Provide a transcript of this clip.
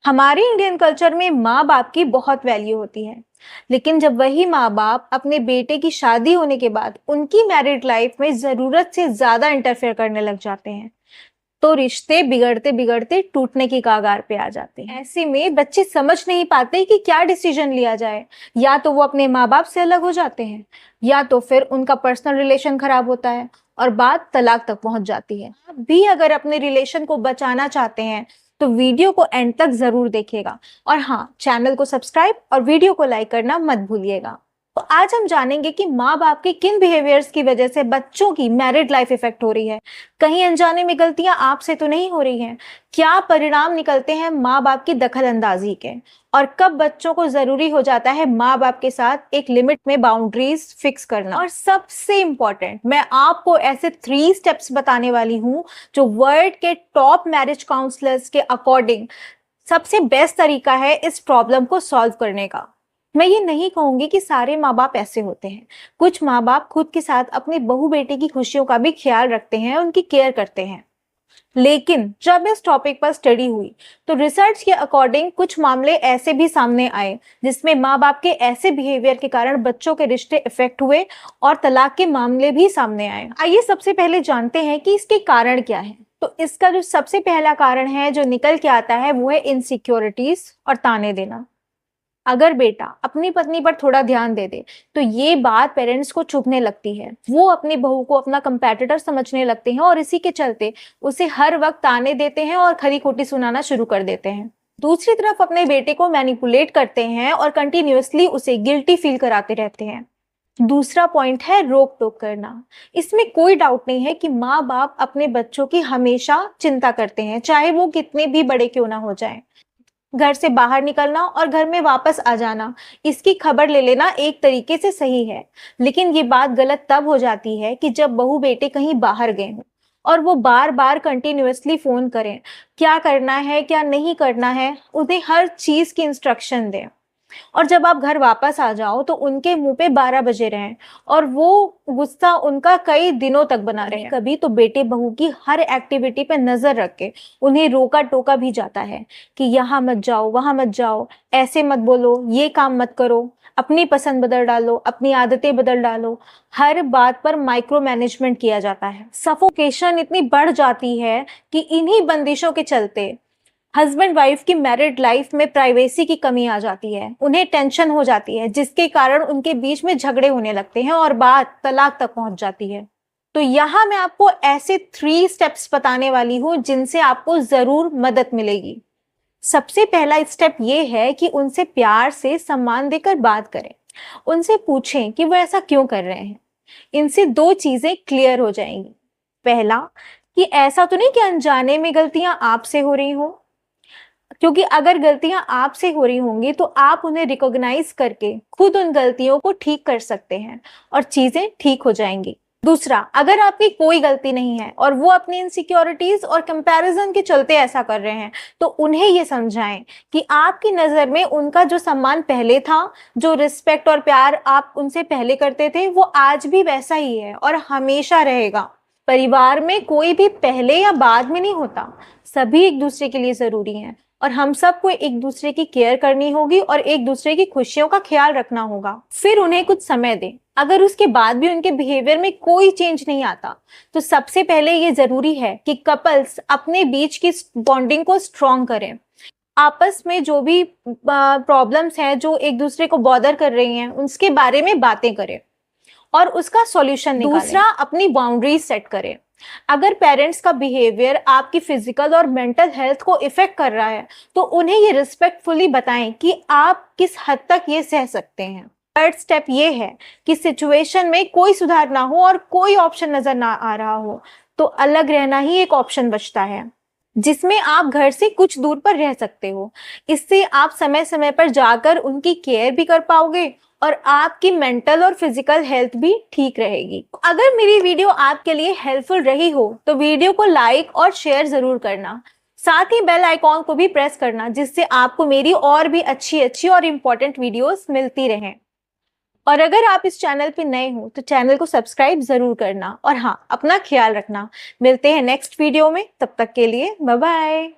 हमारे Indian culture में माँ बाप की बहुत वैल्यू होती है, लेकिन जब वही माँ बाप अपने बेटे की शादी होने के बाद उनकी मैरिड लाइफ में जरूरत से ज्यादा इंटरफेयर करने लग जाते हैं, तो रिश्ते बिगड़ते बिगड़ते टूटने की कगार पे आ जाते हैं। ऐसे में बच्चे समझ नहीं पाते कि क्या डिसीजन लिया जाए। या तो वो अपने माँ बाप से अलग हो जाते हैं, या तो फिर उनका पर्सनल रिलेशन खराब होता है और बात तलाक तक पहुंच जाती है। आप भी अगर अपने रिलेशन को बचाना चाहते हैं तो वीडियो को एंड तक जरूर देखिएगा। और हाँ, चैनल को सब्सक्राइब और वीडियो को लाइक करना मत भूलिएगा। तो आज हम जानेंगे कि माँ बाप के किन बिहेवियर्स की वजह से बच्चों की मैरिड लाइफ इफेक्ट हो रही है। कहीं अनजाने में गलतियां आपसे तो नहीं हो रही हैं? क्या परिणाम निकलते हैं माँ बाप की दखल अंदाजी के? और कब बच्चों को जरूरी हो जाता है माँ बाप के साथ एक लिमिट में बाउंड्रीज फिक्स करना? और सबसे इंपॉर्टेंट, मैं आपको ऐसे 3 स्टेप्स बताने वाली हूँ जो वर्ल्ड के टॉप मैरिज काउंसलर्स के अकॉर्डिंग सबसे बेस्ट तरीका है इस प्रॉब्लम को सॉल्व करने का। मैं ये नहीं कहूंगी कि सारे माँ बाप ऐसे होते हैं। कुछ माँ बाप खुद के साथ अपनी बहू बेटे की खुशियों का भी ख्याल रखते हैं, उनकी केयर करते हैं। लेकिन जब इस टॉपिक पर स्टडी हुई तो रिसर्च के अकॉर्डिंग कुछ मामले ऐसे भी सामने आए जिसमें माँ बाप के ऐसे बिहेवियर के कारण बच्चों के रिश्ते इफेक्ट हुए और तलाक के मामले भी सामने आए। आइए सबसे पहले जानते हैं कि इसके कारण क्या है। तो इसका जो सबसे पहला कारण है जो निकल के आता है वो है इनसिक्योरिटीज और ताने देना। अगर बेटा अपनी पत्नी पर थोड़ा ध्यान दे दे तो ये बात पेरेंट्स को चुभने लगती है। वो अपनी बहू को अपना कंपैटिटर समझने लगते हैं और इसी के चलते उसे हर वक्त ताने देते हैं और खरी खोटी सुनाना शुरू कर देते हैं। दूसरी तरफ अपने बेटे को मैनिपुलेट करते हैं और कंटिन्यूअसली उसे गिल्टी फील कराते रहते हैं। दूसरा पॉइंट है रोक टोक करना। इसमें कोई डाउट नहीं है कि माँ बाप अपने बच्चों की हमेशा चिंता करते हैं, चाहे वो कितने भी बड़े क्यों ना हो जाएं। घर से बाहर निकलना और घर में वापस आ जाना, इसकी खबर ले लेना एक तरीके से सही है। लेकिन ये बात गलत तब हो जाती है कि जब बहू बेटे कहीं बाहर गए हों और वो बार बार कंटिन्यूअसली फोन करें, क्या करना है क्या नहीं करना है, उन्हें हर चीज की इंस्ट्रक्शन दें। और जब आप घर वापस आ जाओ तो उनके मुंह पे 12 बजे रहें और वो गुस्सा उनका कई दिनों तक बना रहे। कभी तो बेटे बहू की हर एक्टिविटी पे नजर रख के उन्हें रोका टोका भी जाता है कि यहाँ मत जाओ, वहां मत जाओ, ऐसे मत बोलो, ये काम मत करो, अपनी पसंद बदल डालो, अपनी आदतें बदल डालो। हर बात पर माइक्रो मैनेजमेंट किया जाता है। सफोकेशन इतनी बढ़ जाती है कि इन्हीं बंदिशों के चलते हस्बैंड वाइफ की मैरिड लाइफ में प्राइवेसी की कमी आ जाती है। उन्हें टेंशन हो जाती है जिसके कारण उनके बीच में झगड़े होने लगते हैं और बात तलाक तक पहुंच जाती है। तो यहाँ मैं आपको ऐसे 3 स्टेप्स बताने वाली हूँ जिनसे आपको जरूर मदद मिलेगी। सबसे पहला स्टेप ये है कि उनसे प्यार से सम्मान देकर बात करें। उनसे पूछें कि वो ऐसा क्यों कर रहे हैं। इनसे 2 चीजें क्लियर हो जाएंगी। पहला, कि ऐसा तो नहीं कि अनजाने में गलतियां आपसे हो रही हो, क्योंकि अगर गलतियां आपसे हो रही होंगी तो आप उन्हें रिकॉग्नाइज करके खुद उन गलतियों को ठीक कर सकते हैं और चीजें ठीक हो जाएंगी। दूसरा, अगर आपकी कोई गलती नहीं है और वो अपनी इनसिक्योरिटीज और कंपैरिजन के चलते ऐसा कर रहे हैं, तो उन्हें ये समझाएं कि आपकी नजर में उनका जो सम्मान पहले था, जो रिस्पेक्ट और प्यार आप उनसे पहले करते थे, वो आज भी वैसा ही है और हमेशा रहेगा। परिवार में कोई भी पहले या बाद में नहीं होता, सभी एक दूसरे के लिए जरूरी हैं और हम सबको एक दूसरे की केयर करनी होगी और एक दूसरे की खुशियों का ख्याल रखना होगा। फिर उन्हें कुछ समय दें। अगर उसके बाद भी उनके बिहेवियर में कोई चेंज नहीं आता तो सबसे पहले ये जरूरी है कि कपल्स अपने बीच की बॉन्डिंग को स्ट्रॉन्ग करें। आपस में जो भी प्रॉब्लम्स हैं जो एक दूसरे को बॉदर कर रही हैं, उसके बारे में बातें करें और उसका सॉल्यूशन निकालें। दूसरा, अपनी बाउंड्रीज सेट करें। अगर पेरेंट्स का बिहेवियर आपकी फिजिकल और मेंटल हेल्थ को इफेक्ट कर रहा है तो उन्हें ये रिस्पेक्टफुली बताएं कि आप किस हद तक ये सह सकते हैं। थर्ड स्टेप ये है कि सिचुएशन में कोई सुधार ना हो और कोई ऑप्शन नजर ना आ रहा हो तो अलग रहना ही एक ऑप्शन बचता है, जिसमें आप घर से कुछ दूर पर रह सकते हो। इससे आप समय समय पर जाकर उनकी केयर भी कर पाओगे और आपकी मेंटल और फिजिकल हेल्थ भी ठीक रहेगी। अगर मेरी वीडियो आपके लिए हेल्पफुल रही हो तो वीडियो को लाइक और शेयर जरूर करना। साथ ही बेल आइकॉन को भी प्रेस करना जिससे आपको मेरी और भी अच्छी और इम्पोर्टेंट वीडियोस मिलती रहें। और अगर आप इस चैनल पे नए हो तो चैनल को सब्सक्राइब जरूर करना और हाँ, अपना ख्याल रखना। मिलते हैं नेक्स्ट वीडियो में, तब तक के लिए बाय बाय।